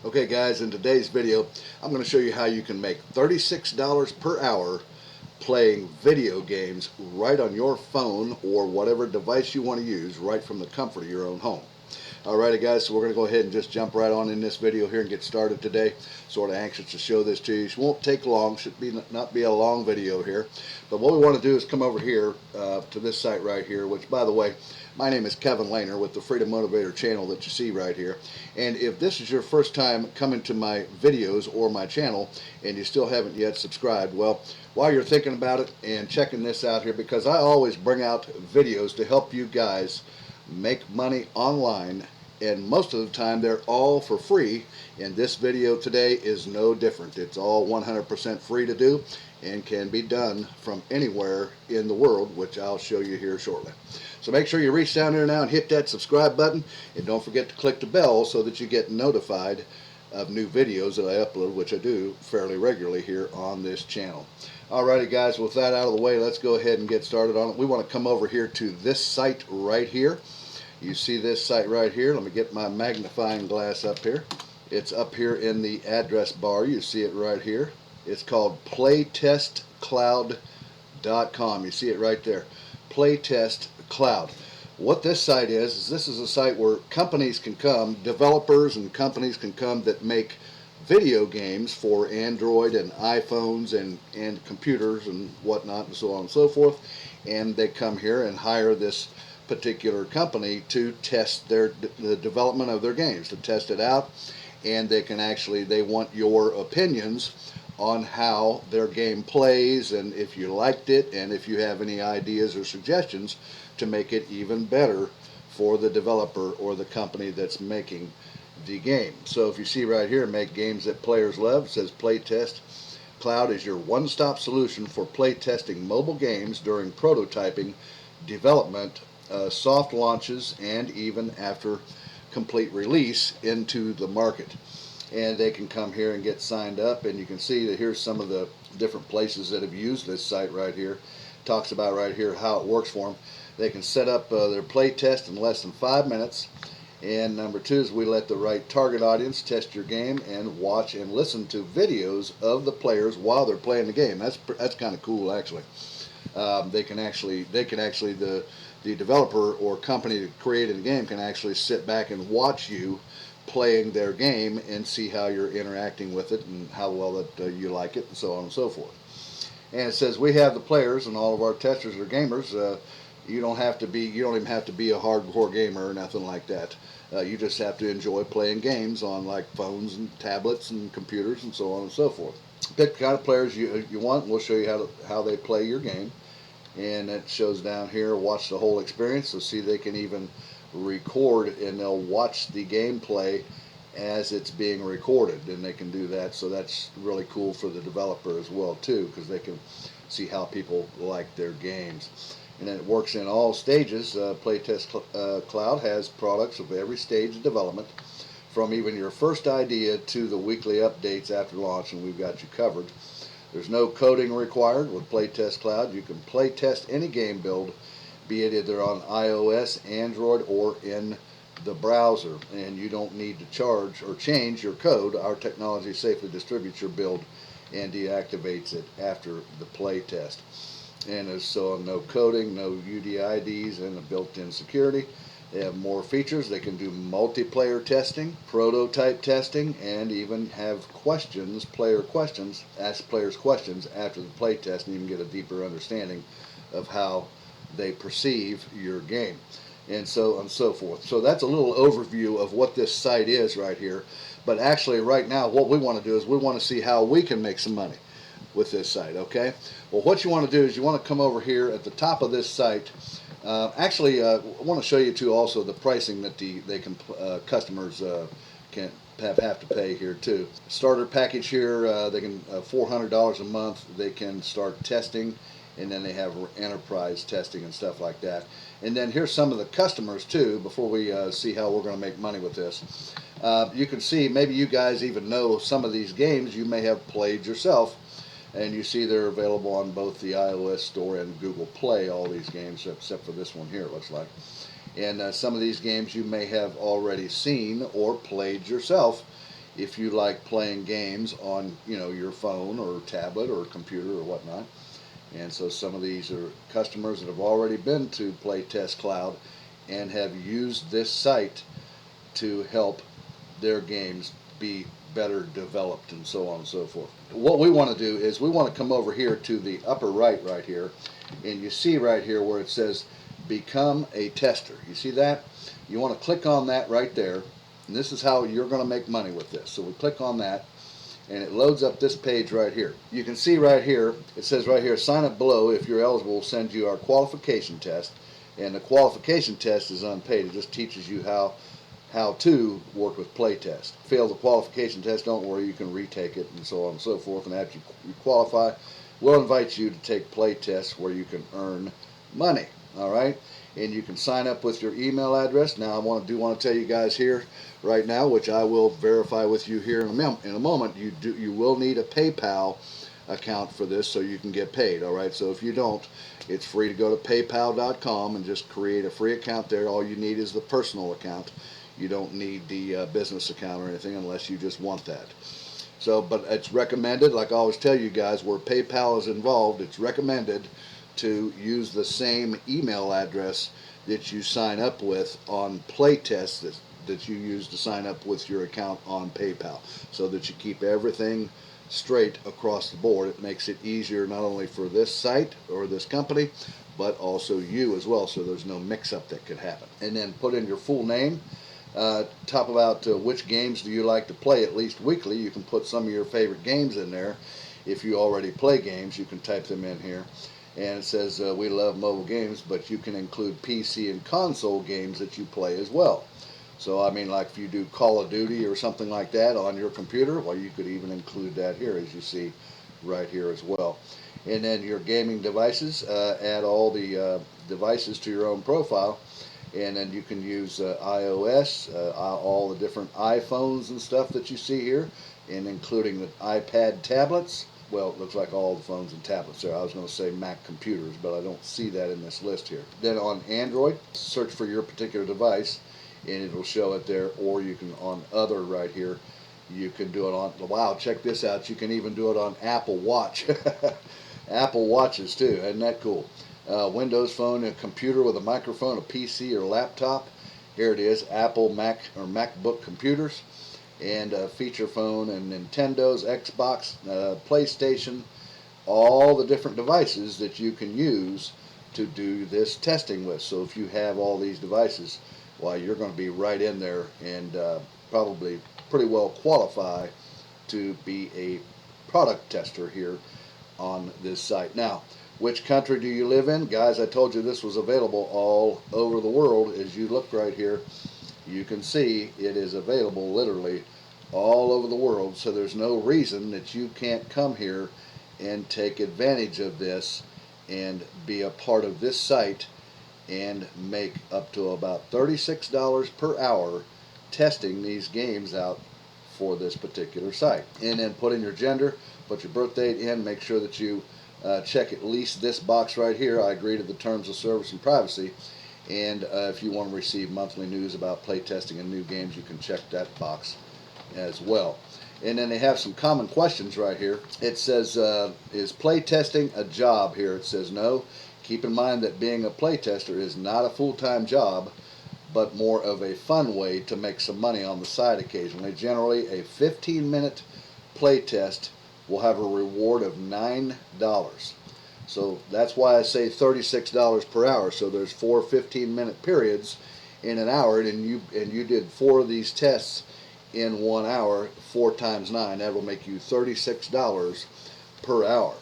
Okay guys, in today's video I'm going to show you how you can make $36 per hour playing video games right on your phone or whatever device you want to use right from the comfort of your own home. Alrighty guys, so we're going to go ahead and just jump right on in this video here and get started today. Sort of anxious to show this to you. It won't take long, should be not be a long video here. But what we want to do is come over here to this site right here, which by the way, my name is Kevin Lehner with the Freedom Motivator channel that you see right here. And if this is your first time coming to my videos or my channel and you still haven't yet subscribed, well, while you're thinking about it and checking this out here, because I always bring out videos to help you guys make money online, and most of the time they're all for free, and this video today is no different. It's all 100% free to do and can be done from anywhere in the world, which I'll show you here shortly. So make sure you reach down there now and hit that subscribe button, and don't forget to click the bell so that you get notified of new videos that I upload, which I do fairly regularly here on this channel. Alrighty guys, with that out of the way, let's go ahead and get started on it. We want to come over here to this site right here. You see this site right here. Let me get my magnifying glass up here. It's up here in the address bar. You see it right here. It's called Playtestcloud.com. You see it right there. Playtestcloud. What this site is this is a site where companies can come, developers and companies can come that make video games for Android and iPhones and computers and whatnot and so on and so forth. And they come here and hire this particular company to test the development of their games, to test it out, and they want your opinions on how their game plays and if you liked it and if you have any ideas or suggestions to make it even better for the developer or the company that's making the game. So if you see right here, make games that players love, it says Playtest Cloud is your one-stop solution for playtesting mobile games during prototyping, development, soft launches, and even after complete release into the market. And they can come here and get signed up, and you can see that here's some of the different places that have used this site right here. Talks about right here how it works for them. They can set up their play test in less than 5 minutes. And number two is we let the right target audience test your game and watch and listen to videos of the players while they're playing the game. That's kind of cool actually. The developer or company that created the game can actually sit back and watch you playing their game and see how you're interacting with it and how well that you like it and so on and so forth. And it says we have the players and all of our testers are gamers. You don't even have to be a hardcore gamer or nothing like that. You just have to enjoy playing games on like phones and tablets and computers and so on and so forth. Pick the kind of players you want, and we'll show you how they play your game. And it shows down here, watch the whole experience. So see, they can even record and they'll watch the gameplay as it's being recorded, and they can do that. So that's really cool for the developer as well too, because they can see how people like their games. And then it works in all stages. Playtest Cloud has products of every stage of development, from even your first idea to the weekly updates after launch, and we've got you covered. There's no coding required with Playtest Cloud. You can playtest any game build, be it either on iOS, Android, or in the browser. And you don't need to charge or change your code. Our technology safely distributes your build and deactivates it after the playtest. And there's so no coding, no UDIDs, and a built-in security. They have more features. They can do multiplayer testing, prototype testing, and even have questions, ask players questions after the playtest, and even get a deeper understanding of how they perceive your game, and so on and so forth. So that's a little overview of what this site is right here. But actually right now what we want to do is we want to see how we can make some money with this site, okay? Well, what you want to do is you want to come over here at the top of this site. I want to show you too also the pricing that customers can have to pay here too. Starter package here, they can $400 a month. They can start testing, and then they have enterprise testing and stuff like that. And then here's some of the customers too. Before we see how we're going to make money with this, you can see maybe you guys even know some of these games you may have played yourself. And you see they're available on both the iOS store and Google Play, all these games, except for this one here, it looks like. And some of these games you may have already seen or played yourself if you like playing games on, your phone or tablet or computer or whatnot. And so some of these are customers that have already been to Playtest Cloud and have used this site to help their games be better developed and so on and so forth. What we want to do is we want to come over here to the upper right here, and you see right here where it says become a tester. You see that? You want to click on that right there, and this is how you're going to make money with this. So we click on that, and it loads up this page right here. You can see right here, it says right here, sign up below. If you're eligible, we'll send you our qualification test. And the qualification test is unpaid. It just teaches you how to work with Playtest. Fail the qualification test, don't worry, you can retake it and so on and so forth. And after you qualify, we'll invite you to take Playtests where you can earn money. All right, and you can sign up with your email address. Now I want to tell you guys here right now, which I will verify with you here in a moment. You will need a PayPal account for this so you can get paid. All right, so if you don't, it's free to go to paypal.com and just create a free account there. All you need is the personal account. You don't need the business account or anything unless you just want that. So, but it's recommended, like I always tell you guys, where PayPal is involved, it's recommended to use the same email address that you sign up with on Playtest that you use to sign up with your account on PayPal, so that you keep everything straight across the board. It makes it easier not only for this site or this company, but also you as well, so there's no mix-up that could happen. And then put in your full name. Talk about which games do you like to play at least weekly. You can put some of your favorite games in there. If you already play games, you can type them in here. And it says we love mobile games, but you can include PC and console games that you play as well. So I mean, like if you do Call of Duty or something like that on your computer, well, you could even include that here, as you see right here as well. And then your gaming devices, add all the devices to your own profile. And then you can use iOS, all the different iPhones and stuff that you see here, and including the iPad tablets. Well, it looks like all the phones and tablets there. I was going to say Mac computers, but I don't see that in this list here. Then on Android, search for your particular device, and it'll show it there. Or you can, on other right here, you can do it on, wow, check this out. You can even do it on Apple Watch. Apple Watches too, isn't that cool? Windows Phone, a computer with a microphone, a PC or laptop. Here it is, Apple Mac or MacBook computers, and feature phone and Nintendo's, Xbox, PlayStation, all the different devices that you can use to do this testing with. So if you have all these devices, well, you're going to be right in there and probably pretty well qualify to be a product tester here on this site. Now, which country do you live in? Guys, I told you this was available all over the world. As you look right here, you can see it is available literally all over the world. So there's no reason that you can't come here and take advantage of this and be a part of this site and make up to about $36 per hour testing these games out for this particular site. And then put in your gender, put your birth date in, make sure that you check at least this box right here. I agree to the terms of service and privacy. And if you want to receive monthly news about playtesting and new games, you can check that box as well. And then they have some common questions right here. It says, is playtesting a job here? It says no. Keep in mind that being a playtester is not a full-time job, but more of a fun way to make some money on the side occasionally. Generally, a 15-minute playtest will have a reward of $9. So that's why I say $36 per hour. So there's 4 15-minute periods in an hour, and you did 4 of these tests in 1 hour. 4 times 9, that will make you $36 per hour,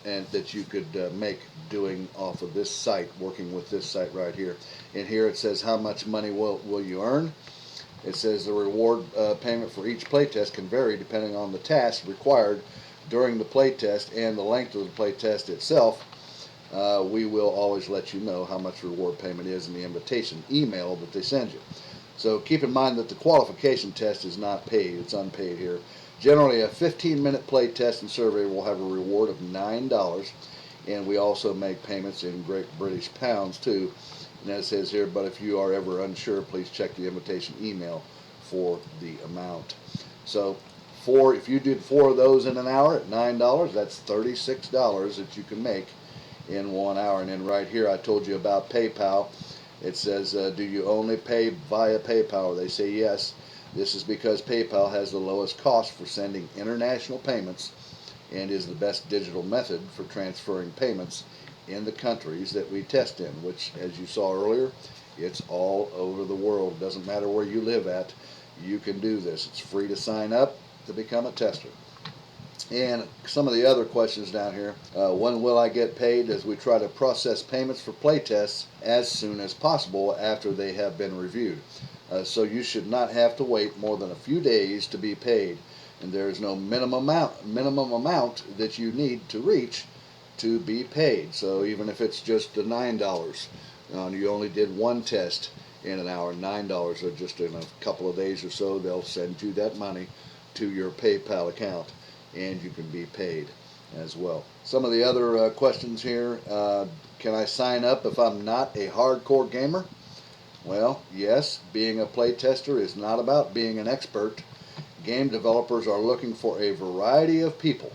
and that you could make doing off of this site, working with this site right here. And here it says how much money will you earn. It says the reward payment for each playtest can vary depending on the task required during the playtest and the length of the playtest itself. We will always let you know how much reward payment is in the invitation email that they send you. So keep in mind that the qualification test is not paid. It's unpaid here. Generally, a 15-minute play test and survey will have a reward of $9, and we also make payments in Great British pounds too. And as it says here, but if you are ever unsure, please check the invitation email for the amount. So if you did 4 of those in an hour at $9, that's $36 that you can make in 1 hour. And then right here I told you about PayPal. It says, do you only pay via PayPal? They say yes. This is because PayPal has the lowest cost for sending international payments and is the best digital method for transferring payments in the countries that we test in, which, as you saw earlier, it's all over the world. It doesn't matter where you live at, you can do this. It's free to sign up to become a tester. And some of the other questions down here, when will I get paid, as we try to process payments for playtests as soon as possible after they have been reviewed. So you should not have to wait more than a few days to be paid, and there is no minimum amount that you need to reach to be paid. So even if it's just the $9, you only did 1 test in an hour, $9, or just in a couple of days or so, they'll send you that money to your PayPal account, and you can be paid as well. Some of the other questions here, can I sign up if I'm not a hardcore gamer? Well, yes, being a playtester is not about being an expert. Game developers are looking for a variety of people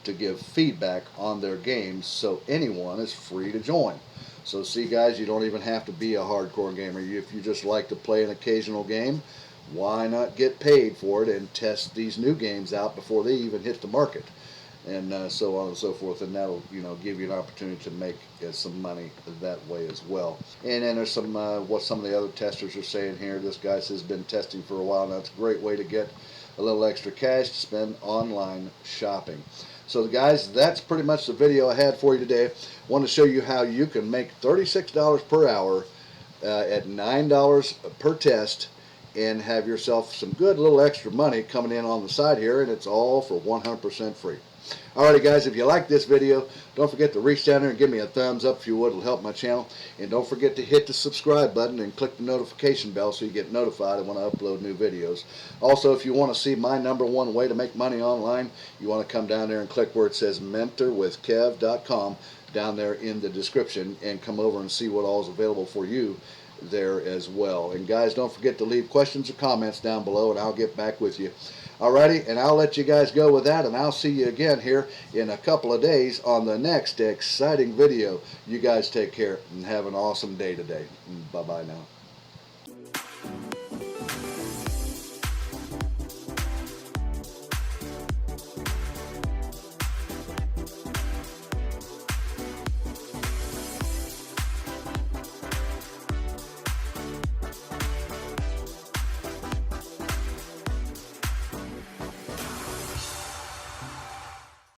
to give feedback on their games, so anyone is free to join. So see guys, you don't even have to be a hardcore gamer. If you just like to play an occasional game, why not get paid for it and test these new games out before they even hit the market, and so on and so forth, and that'll give you an opportunity to make some money that way as well. And then there's some what some of the other testers are saying here. This guy says been testing for a while now. It's a great way to get a little extra cash to spend online shopping. So guys, that's pretty much the video I had for you today. I want to show you how you can make $36 per hour at $9 per test, and have yourself some good little extra money coming in on the side here, and it's all for 100% free. Alrighty guys, if you like this video, don't forget to reach down there and give me a thumbs up if you would. It'll help my channel. And don't forget to hit the subscribe button and click the notification bell so you get notified when I upload new videos. Also, if you want to see my #1 way to make money online, you want to come down there and click where it says mentorwithkev.com down there in the description, and come over and see what all is available for you there as well. And guys, don't forget to leave questions or comments down below, and I'll get back with you. Alrighty, and I'll let you guys go with that, and I'll see you again here in a couple of days on the next exciting video. You guys take care and have an awesome day today. Bye-bye now.